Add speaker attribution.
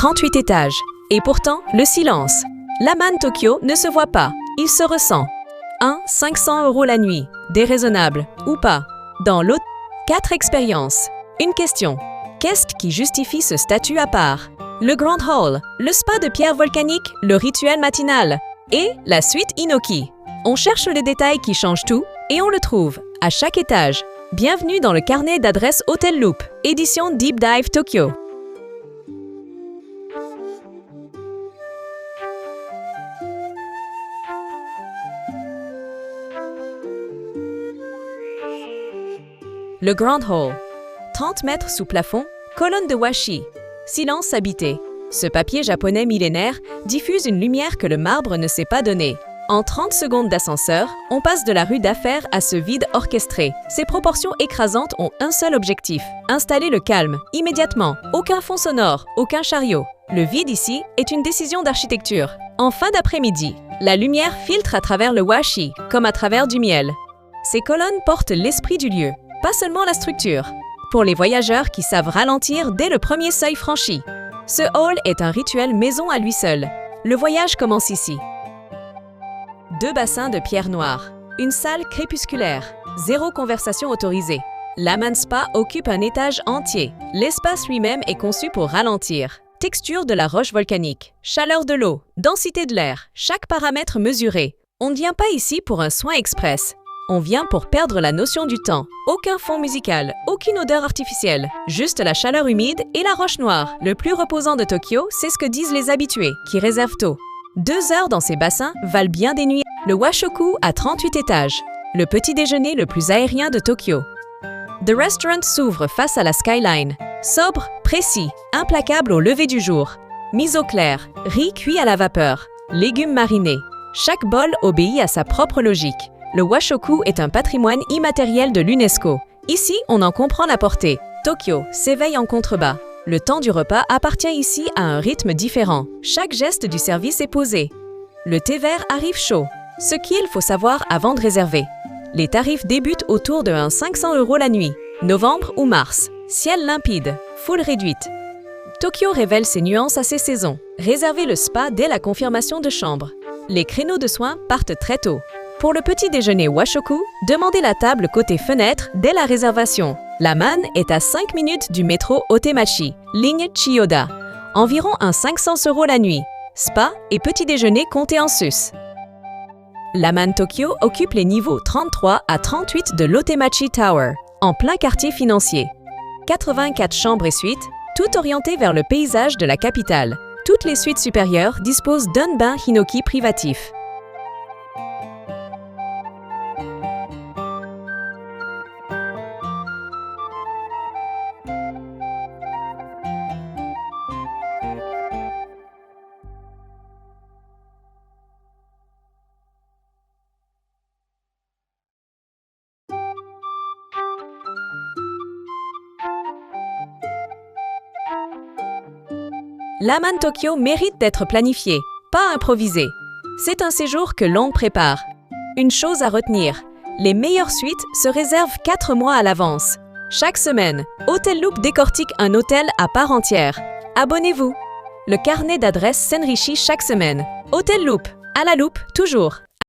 Speaker 1: 38 étages. Et pourtant, le silence. L'Aman Tokyo ne se voit pas, il se ressent. 1. 500 € la nuit. Déraisonnable, ou pas. Dans l'autre, 4 expériences. Une question. Qu'est-ce qui justifie ce statut à part? Le Grand Hall, le spa de pierre volcanique, le rituel matinal et la suite Inoki. On cherche les détails qui changent tout et on le trouve à chaque étage. Bienvenue dans le carnet d'adresses Hotel Loop, édition Deep Dive Tokyo. Le Grand Hall. 30 mètres sous plafond, colonne de washi. Silence habité. Ce papier japonais millénaire diffuse une lumière que le marbre ne sait pas donner. En 30 secondes d'ascenseur, on passe de la rue d'affaires à ce vide orchestré. Ces proportions écrasantes ont un seul objectif, installer le calme, immédiatement. Aucun fond sonore, aucun chariot. Le vide ici est une décision d'architecture. En fin d'après-midi, la lumière filtre à travers le washi, comme à travers du miel. Ces colonnes portent l'esprit du lieu, pas seulement la structure. Pour les voyageurs qui savent ralentir dès le premier seuil franchi. Ce hall est un rituel maison à lui seul. Le voyage commence ici. 2 bassins de pierre noire. Une salle crépusculaire. 0 conversation autorisée. L'Aman Spa occupe un étage entier. L'espace lui-même est conçu pour ralentir. Texture de la roche volcanique. Chaleur de l'eau. Densité de l'air. Chaque paramètre mesuré. On ne vient pas ici pour un soin express. On vient pour perdre la notion du temps. Aucun fond musical, aucune odeur artificielle. Juste la chaleur humide et la roche noire. Le plus reposant de Tokyo, c'est ce que disent les habitués, qui réservent tôt. 2 heures dans ces bassins valent bien des nuits. Le Washoku a 38 étages. Le petit déjeuner le plus aérien de Tokyo. The Restaurant s'ouvre face à la skyline. Sobre, précis, implacable au lever du jour. Mise au clair, riz cuit à la vapeur, légumes marinés. Chaque bol obéit à sa propre logique. Le Washoku est un patrimoine immatériel de l'UNESCO. Ici, on en comprend la portée. Tokyo s'éveille en contrebas. Le temps du repas appartient ici à un rythme différent. Chaque geste du service est posé. Le thé vert arrive chaud. Ce qu'il faut savoir avant de réserver. Les tarifs débutent autour de 500 € la nuit. Novembre ou mars. Ciel limpide. Foule réduite. Tokyo révèle ses nuances à ses saisons. Réservez le spa dès la confirmation de chambre. Les créneaux de soins partent très tôt. Pour le petit déjeuner Washoku, demandez la table côté fenêtre dès la réservation. L'Aman est à 5 minutes du métro Otemachi, ligne Chiyoda. Environ 500 € la nuit. Spa et petit déjeuner comptés en sus. L'Aman Tokyo occupe les niveaux 33 à 38 de l'Otemachi Tower, en plein quartier financier. 84 chambres et suites, toutes orientées vers le paysage de la capitale. Toutes les suites supérieures disposent d'un bain Hinoki privatif. L'Aman Tokyo mérite d'être planifié, pas improvisé. C'est un séjour que l'on prépare. Une chose à retenir, les meilleures suites se réservent 4 mois à l'avance. Chaque semaine, Hotel Loop décortique un hôtel à part entière. Abonnez-vous. Le carnet d'adresses s'enrichit chaque semaine. Hotel Loop, à la loupe, toujours.